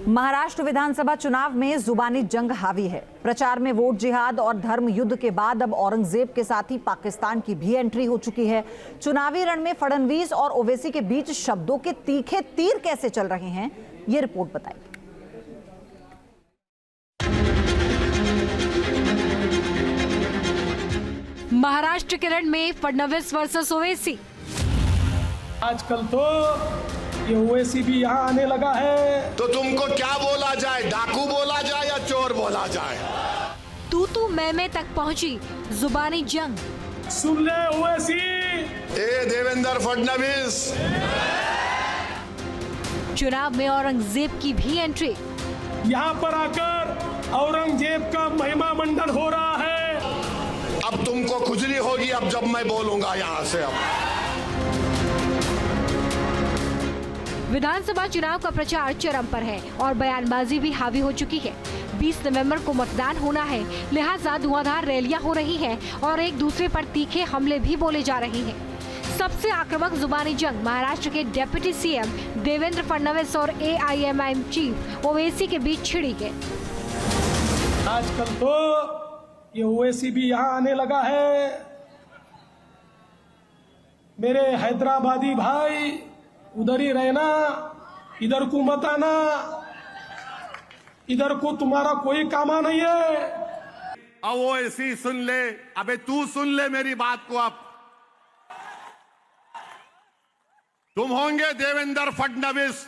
महाराष्ट्र विधानसभा चुनाव में जुबानी जंग हावी है। प्रचार में वोट जिहाद और धर्म युद्ध के बाद अब औरंगजेब के साथ ही पाकिस्तान की भी एंट्री हो चुकी है। चुनावी रण में फडणवीस और ओवैसी के बीच शब्दों के तीखे तीर कैसे चल रहे हैं, ये रिपोर्ट बताएगी। महाराष्ट्र के रण में फडणवीस वर्सेस ओवैसी। आजकल तो ये ओवैसी भी यहाँ आने लगा है। तो तुमको क्या बोला जाए, डाकू बोला जाए या चोर बोला जाए? तू मैं तक पहुंची जुबानी जंग। सुन ले ओवैसी, ए देवेंद्र फडणवीस। चुनाव में औरंगजेब की भी एंट्री। यहाँ पर आकर औरंगजेब का महिमा मंडन हो रहा है। अब तुमको खुजली होगी अब जब मैं बोलूंगा यहाँ से। अब विधानसभा चुनाव का प्रचार चरम पर है और बयानबाजी भी हावी हो चुकी है। 20 नवंबर को मतदान होना है, लिहाजा धुआंधार रैलियां हो रही हैं और एक दूसरे पर तीखे हमले भी बोले जा रहे हैं। सबसे आक्रामक जुबानी जंग महाराष्ट्र के डिप्टी सीएम देवेंद्र फडणवीस और AIMIM चीफ ओवैसी के बीच छिड़ी है। आजकल तो ये ओवैसी भी यहाँ आने लगा है। मेरे हैदराबादी भाई, उधर ही रहना, इधर को मत आना। इधर को तुम्हारा कोई कामा नहीं है। अब वो ऐसी सुन ले, अबे तू सुन ले मेरी बात को। अब तुम होंगे देवेंद्र फडणवीस,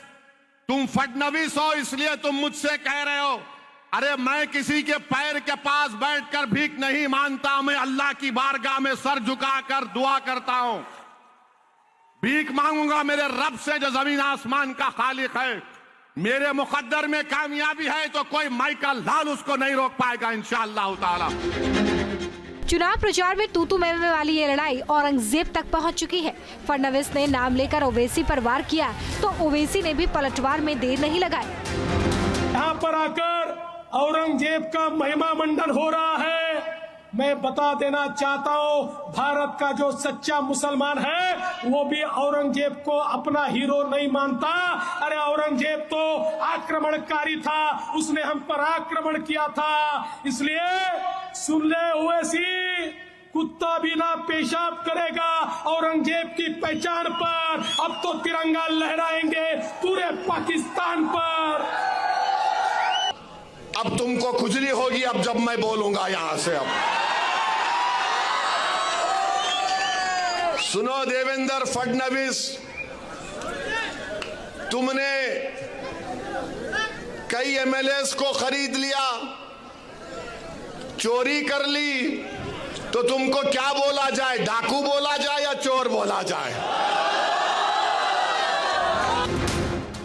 तुम फडणवीस हो इसलिए तुम मुझसे कह रहे हो। अरे मैं किसी के पैर के पास बैठकर भीख नहीं मांगता, मैं अल्लाह की बारगाह में सर झुकाकर दुआ करता हूं। भीख मांगूंगा मेरे रब से जो जमीन आसमान का खालिक है। मेरे मुकद्दर में कामयाबी है तो कोई माइका लाल उसको नहीं रोक पाएगा इंशाअल्लाह ताला। चुनाव प्रचार में तू मैं वाली ये लड़ाई औरंगजेब तक पहुंच चुकी है। फडणवीस ने नाम लेकर ओवैसी पर वार किया तो ओवैसी ने भी पलटवार में देर नहीं लगाई। यहाँ पर आकर औरंगजेब का महिमा मंडन हो रहा है। मैं बता देना चाहता हूँ, भारत का जो सच्चा मुसलमान है वो भी औरंगजेब को अपना हीरो नहीं मानता। अरे औरंगजेब तो आक्रमणकारी था, उसने हम पर आक्रमण किया था। इसलिए सुन ले ओवैसी, कुत्ता भी ना पेशाब करेगा औरंगजेब की पहचान पर। अब तो तिरंगा लहराएंगे पूरे पाकिस्तान पर। अब तुमको खुजली होगी अब जब मैं बोलूंगा यहां से। अब सुनो देवेंद्र फडणवीस, तुमने कई MLAs को खरीद लिया, चोरी कर ली, तो तुमको क्या बोला जाए, डाकू बोला जाए या चोर बोला जाए?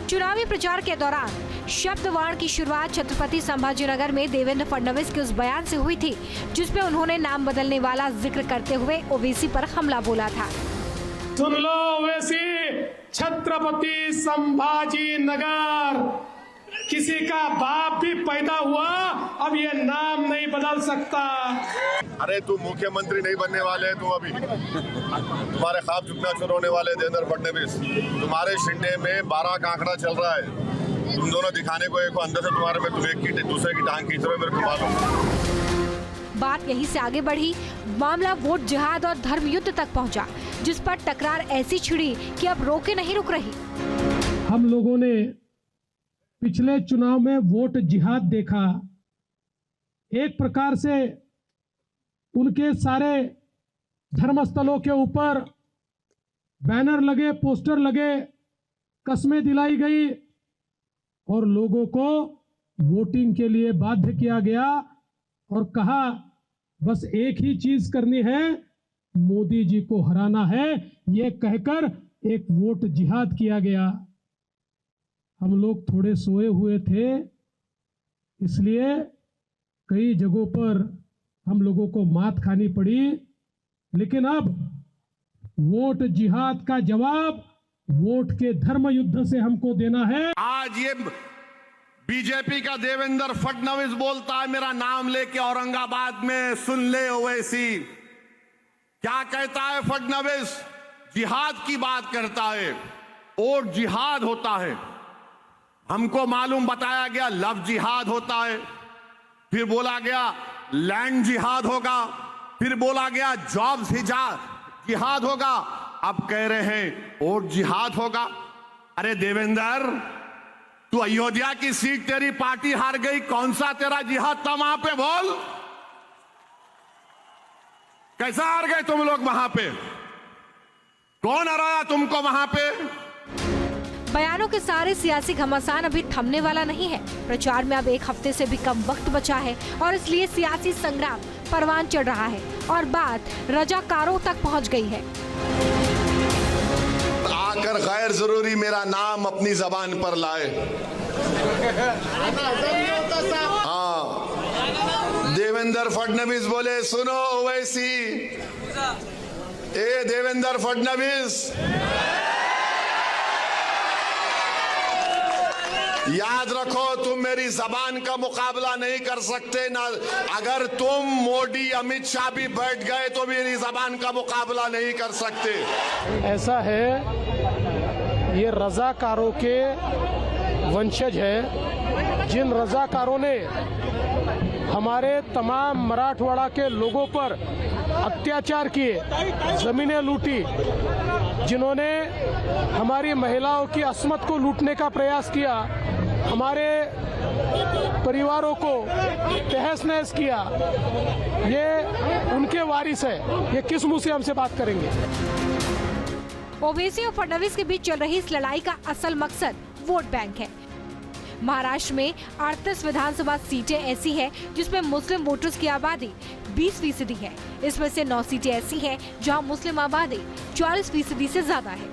चुनावी प्रचार के दौरान शब्द वाण की शुरुआत छत्रपति संभाजीनगर में देवेंद्र फडणवीस के उस बयान से हुई थी जिसमें उन्होंने नाम बदलने वाला जिक्र करते हुए ओवैसी पर हमला बोला था। सुन लो ओवैसी, छत्रपति संभाजीनगर, किसी का बाप भी पैदा हुआ अब ये नाम नहीं बदल सकता। अरे तुम मुख्यमंत्री नहीं बनने वाले, तुम अभी तुम्हारे ख्वाब झुकना शुरू होने वाले। देवेंद्र फडणवीस, तुम्हारे शिंदे में 12 का आंकड़ा चल रहा है। तुम दोनों दिखाने को एक अंदर से तुम्हारे में तुम एक की दूसरे की टांग खींच रहे हो, मेरे को मालूम। बात यहीं से आगे बढ़ी, मामला वोट जिहाद और धर्म युद्ध तक पहुंचा, जिस पर टकरार ऐसी छिड़ी कि अब रोके नहीं रुक रही। हम लोगों ने पिछले चुनाव में वोट जिहाद देखा। एक प्रकार से उनके सारे धर्मस्थलों के ऊपर बैनर लगे, पोस्टर लगे, कस्में दिलाई गई और लोगों को वोटिंग के लिए बाध्य किया गया और कहा बस एक ही चीज करनी है, मोदी जी को हराना है। ये कहकर एक वोट जिहाद किया गया। हम लोग थोड़े सोए हुए थे, इसलिए कई जगहों पर हम लोगों को मात खानी पड़ी। लेकिन अब वोट जिहाद का जवाब वोट के धर्म युद्ध से हमको देना है। आज ये बीजेपी का देवेंद्र फडणवीस बोलता है मेरा नाम लेके औरंगाबाद में। सुन ले ओवैसी, क्या कहता है फडणवीस? जिहाद की बात करता है। और जिहाद होता है हमको मालूम बताया गया लव जिहाद होता है, फिर बोला गया लैंड जिहाद होगा, फिर बोला गया जॉब्स जिहाद होगा, अब कह रहे हैं वोट जिहाद होगा। अरे देवेंद्र, तू अयोध्या की सीट तेरी पार्टी हार गई, कौन सा तेरा जिहाद था वहां पे, बोल कैसा हार गए तुम लोग वहां पे, कौन हराया तुमको वहां पे? बयानों के सारे सियासी घमासान अभी थमने वाला नहीं है। प्रचार में अब एक हफ्ते से भी कम वक्त बचा है और इसलिए सियासी संग्राम परवान चढ़ रहा है और बात रजाकारों तक पहुंच गई है। आकर गैर जरूरी मेरा नाम अपनी जबान पर लाए। हाँ, देवेंद्र फडणवीस बोले सुनो ओवैसी, ए देवेंद्र फडणवीस, याद रखो तुम मेरी जबान का मुकाबला नहीं कर सकते ना, अगर तुम मोदी अमित शाह भी बैठ गए तो मेरी जबान का मुकाबला नहीं कर सकते। ऐसा है, ये रजाकारों के वंशज है, जिन रजाकारों ने हमारे तमाम मराठवाड़ा के लोगों पर अत्याचार किए, जमीनें लूटी, जिन्होंने हमारी महिलाओं की अस्मत को लूटने का प्रयास किया, हमारे परिवारों को तहस नहस किया, ये उनके वारिस है। ये किस मुंह से हमसे बात करेंगे? ओवैसी और फडणवीस के बीच चल रही इस लड़ाई का असल मकसद वोट बैंक है। महाराष्ट्र में 38 विधानसभा सीटें ऐसी हैं जिसमें मुस्लिम वोटर्स की आबादी 20% है। इसमें से 9 सीटें ऐसी हैं जहां मुस्लिम आबादी 40% से ज्यादा है।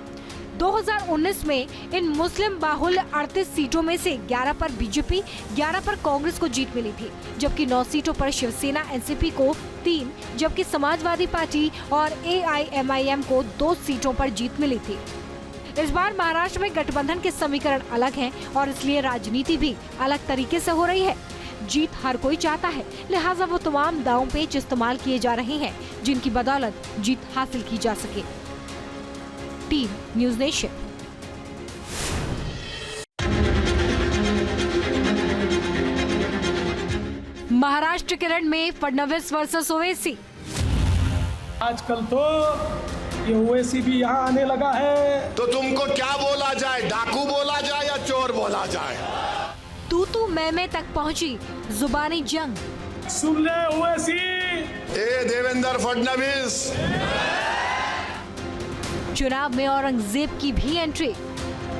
2019 में इन मुस्लिम बाहुल 38 सीटों में से 11 पर बीजेपी, 11 पर कांग्रेस को जीत मिली थी, जबकि 9 सीटों पर शिवसेना एनसीपी को 3, जबकि समाजवादी पार्टी और AIMIM को 2 सीटों पर जीत मिली थी। इस बार महाराष्ट्र में गठबंधन के समीकरण अलग हैं और इसलिए राजनीति भी अलग तरीके से हो रही है। जीत हर कोई चाहता है, लिहाजा वो तमाम दांव पेच इस्तेमाल किए जा रहे हैं जिनकी बदौलत जीत हासिल की जा सके। Team news nation. महाराष्ट्र के रण में फडणवीस वर्सेस ओवैसी। आजकल तो ये ओवैसी भी यहाँ आने लगा है। तो तुमको क्या बोला जाए, डाकू बोला जाए या चोर बोला जाए? तू मैं तक पहुंची जुबानी जंग। सुन ले ओवैसी, ए देवेंद्र फडणवीस, चुनाव में औरंगजेब की भी एंट्री।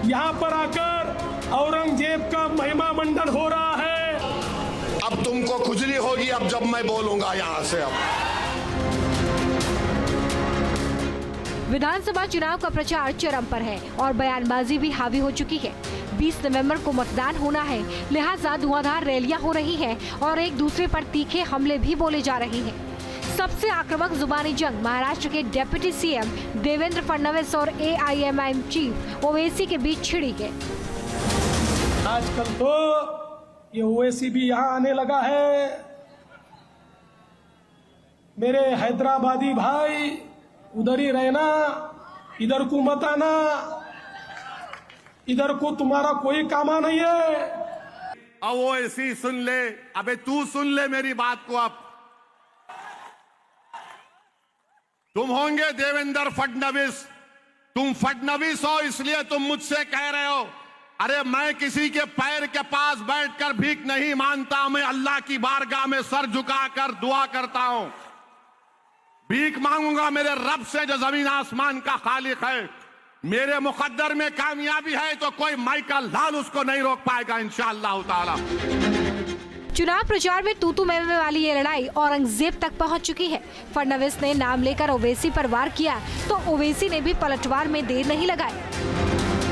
यहाँ पर आकर औरंगजेब का महिमा मंडन हो रहा है। अब तुमको खुजली होगी अब जब मैं बोलूंगा यहाँ से। अब विधानसभा चुनाव का प्रचार चरम पर है और बयानबाजी भी हावी हो चुकी है। 20 नवंबर को मतदान होना है, लिहाजा धुआंधार रैलियां हो रही हैं और एक दूसरे पर तीखे हमले भी बोले जा रहे हैं। सबसे आक्रामक जुबानी जंग महाराष्ट्र के डिप्टी सीएम देवेंद्र फडणवीस और AIMIM चीफ ओवैसी के बीच छिड़ी है। आजकल तो ये ओवैसी भी यहाँ आने लगा है। मेरे हैदराबादी भाई, उधर ही रहना, इधर को मत आना, इधर को तुम्हारा कोई कामा नहीं है। अब वो ऐसी सुन ले, अबे तू सुन ले मेरी बात को। अब तुम होंगे देवेंद्र फडणवीस, तुम फडणवीस हो इसलिए तुम मुझसे कह रहे हो। अरे मैं किसी के पैर के पास बैठकर भीख नहीं मांगता, मैं अल्लाह की बारगाह में सर झुकाकर दुआ करता हूं। भीख मांगूंगा मेरे रब से जो जमीन आसमान का खालिक है। मेरे मुकद्दर में कामयाबी है तो कोई माइका लाल उसको नहीं रोक पाएगा इंशाअल्लाह ताला। चुनाव प्रचार में तू मैं वाली ये लड़ाई औरंगजेब तक पहुंच चुकी है। फडणवीस ने नाम लेकर ओवैसी पर वार किया तो ओवैसी ने भी पलटवार में देर नहीं लगाई।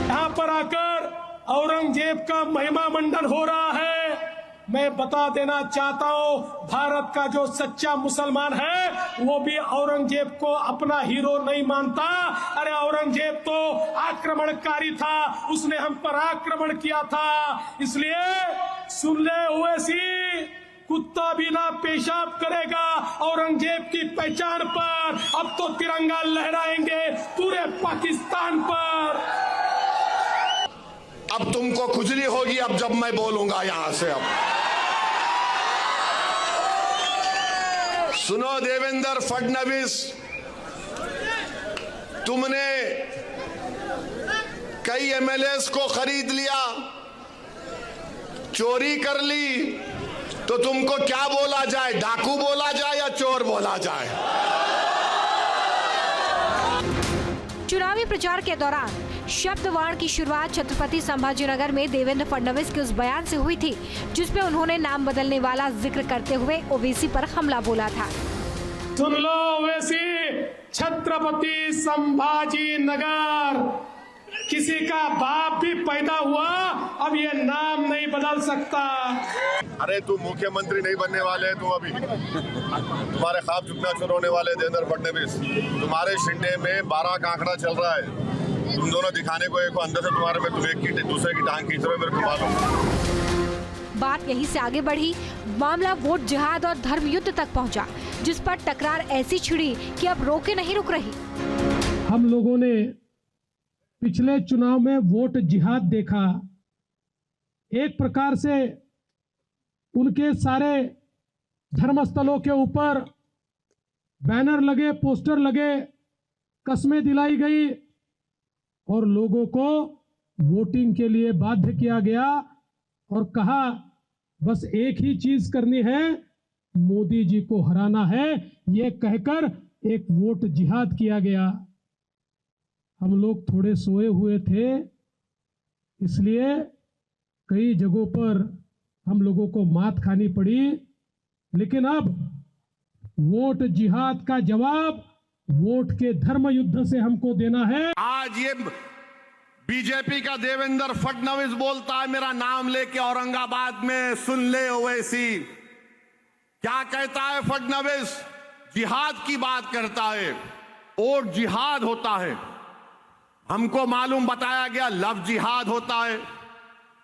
यहाँ पर आकर औरंगजेब का महिमा मंडन हो रहा है। मैं बता देना चाहता हूँ, भारत का जो सच्चा मुसलमान है वो भी औरंगजेब को अपना हीरो नहीं मानता। अरे औरंगजेब तो आक्रमणकारी था, उसने हम पर आक्रमण किया था। इसलिए सुन ले ओवैसी, कुत्ता भी ना पेशाब करेगा औरंगजेब की पहचान पर। अब तो तिरंगा लहराएंगे पूरे पाकिस्तान पर। अब तुमको खुजली होगी अब जब मैं बोलूंगा यहां से। अब सुनो देवेंद्र फडणवीस, तुमने कई एमएलएस को खरीद लिया, चोरी कर ली, तो तुमको क्या बोला जाए? डाकू बोला जाए या चोर बोला जाए? चुनावी प्रचार के दौरान शब्दवाण की शुरुआत छत्रपति संभाजीनगर में देवेंद्र फडणवीस के उस बयान से हुई थी जिसमें उन्होंने नाम बदलने वाला जिक्र करते हुए ओवैसी पर हमला बोला था। सुन लो ओवैसी, छत्रपति संभाजी नगर, किसी का बाप भी पैदा हुआ अब ये नाम नहीं बदल सकता। अरे तुम मुख्यमंत्री नहीं बनने वाले, तुम अभी तुम्हारे ख्वाब चुकना चुर होने वाले देवेंद्र फडणवीस। तुम्हारे शिंदे में 12 का आंकड़ा चल रहा है। तुम दोनों दिखाने को एक अंदर से तुम्हारे में, तुम एक की दूसरे की टांग खींच रहे हो, मेरे को मालूम। बात यहीं से आगे बढ़ी, मामला वोट जिहाद और धर्म युद्ध तक पहुंचा, जिस पर टकरार ऐसी छिड़ी कि अब रोके नहीं रुक रही। हम लोगों ने पिछले चुनाव में वोट जिहाद देखा। एक प्रकार से उनके सारे धर्मस्थलों के ऊपर बैनर लगे, पोस्टर लगे, कस्में दिलाई गई और लोगों को वोटिंग के लिए बाध्य किया गया और कहा बस एक ही चीज करनी है, मोदी जी को हराना है, ये कहकर एक वोट जिहाद किया गया। हम लोग थोड़े सोए हुए थे, इसलिए कई जगहों पर हम लोगों को मात खानी पड़ी, लेकिन अब वोट जिहाद का जवाब वोट के धर्म युद्ध से हमको देना है। आज ये बीजेपी का देवेंद्र फडणवीस बोलता है मेरा नाम लेके औरंगाबाद में, सुन ले ओवैसी क्या कहता है फडणवीस, जिहाद की बात करता है। वोट जिहाद होता है, हमको मालूम, बताया गया लव जिहाद होता है,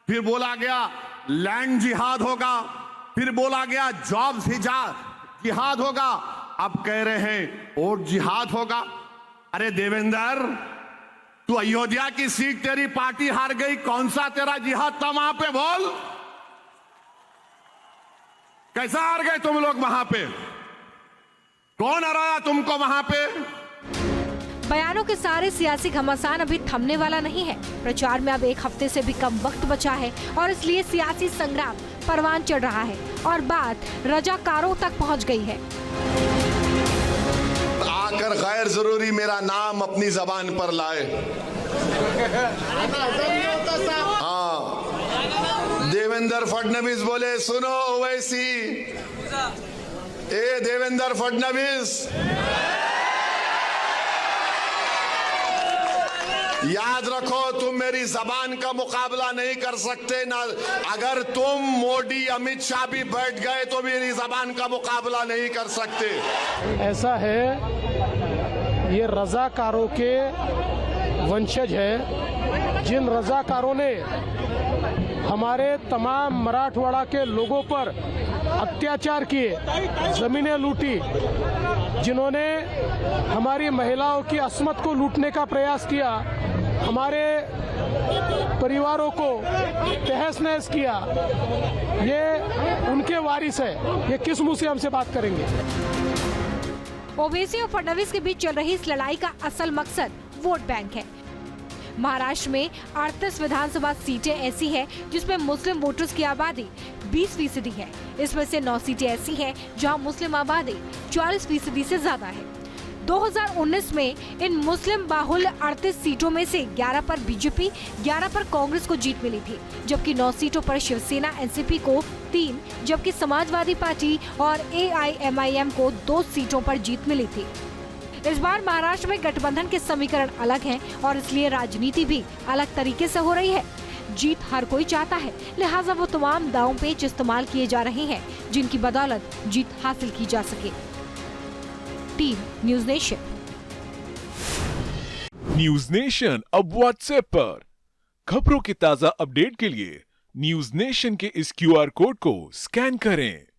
फिर बोला गया लैंड जिहाद होगा, फिर बोला गया जॉब जिहाद होगा, अब कह रहे हैं वोट जिहाद होगा। अरे देवेंद्र, तू अयोध्या की सीट तेरी पार्टी हार गई, कौन सा तेरा जिहाद था वहां पे? बोल, कैसा हार गए तुम लोग वहां पे? कौन हराया तुमको वहां पे? बयानों के सारे सियासी घमासान अभी थमने वाला नहीं है। प्रचार में अब एक हफ्ते से भी कम वक्त बचा है और इसलिए सियासी संग्राम परवान चढ़ रहा है और बात रजाकारों तक पहुंच गई है। आकर गैर जरूरी मेरा नाम अपनी जबान पर लाए। हाँ, देवेंद्र फडणवीस बोले, सुनो ओवैसी, ए देवेंद्र फडणवीस, याद रखो तुम मेरी जबान का मुकाबला नहीं कर सकते ना। अगर तुम मोदी अमित शाह भी बैठ गए तो मेरी जबान का मुकाबला नहीं कर सकते। ऐसा है, ये रजाकारों के वंशज है, जिन रजाकारों ने हमारे तमाम मराठवाड़ा के लोगों पर अत्याचार किए, जमीनें लूटी, जिन्होंने हमारी महिलाओं की अस्मत को लूटने का प्रयास किया, हमारे परिवारों को तहस नहस किया, ये उनके वारिस है। ये किस मुंह से हमसे बात करेंगे? ओवैसी और फडणवीस के बीच चल रही इस लड़ाई का असल मकसद वोट बैंक है। महाराष्ट्र में 38 विधानसभा सीटें ऐसी हैं जिसमें मुस्लिम वोटर्स की आबादी 20% है। इसमें से 9 सीटें ऐसी हैं जहां मुस्लिम आबादी 40% से ज्यादा है। 2019 में इन मुस्लिम बाहुल्य 38 सीटों में से 11 पर बीजेपी, 11 पर कांग्रेस को जीत मिली थी, जबकि 9 सीटों पर शिवसेना एनसीपी को 3, जबकि समाजवादी पार्टी और एआईएमआईएम को 2 सीटों पर जीत मिली थी। इस बार महाराष्ट्र में गठबंधन के समीकरण अलग हैं और इसलिए राजनीति भी अलग तरीके से हो रही है। जीत हर कोई चाहता है, लिहाजा वो तमाम दांव पेच इस्तेमाल किए जा रहे हैं जिनकी बदौलत जीत हासिल की जा सके। Team news nation. News nation अब व्हाट्सएप पर खबरों की ताजा अपडेट के लिए न्यूज़ नेशन के इस QR कोड को स्कैन करें।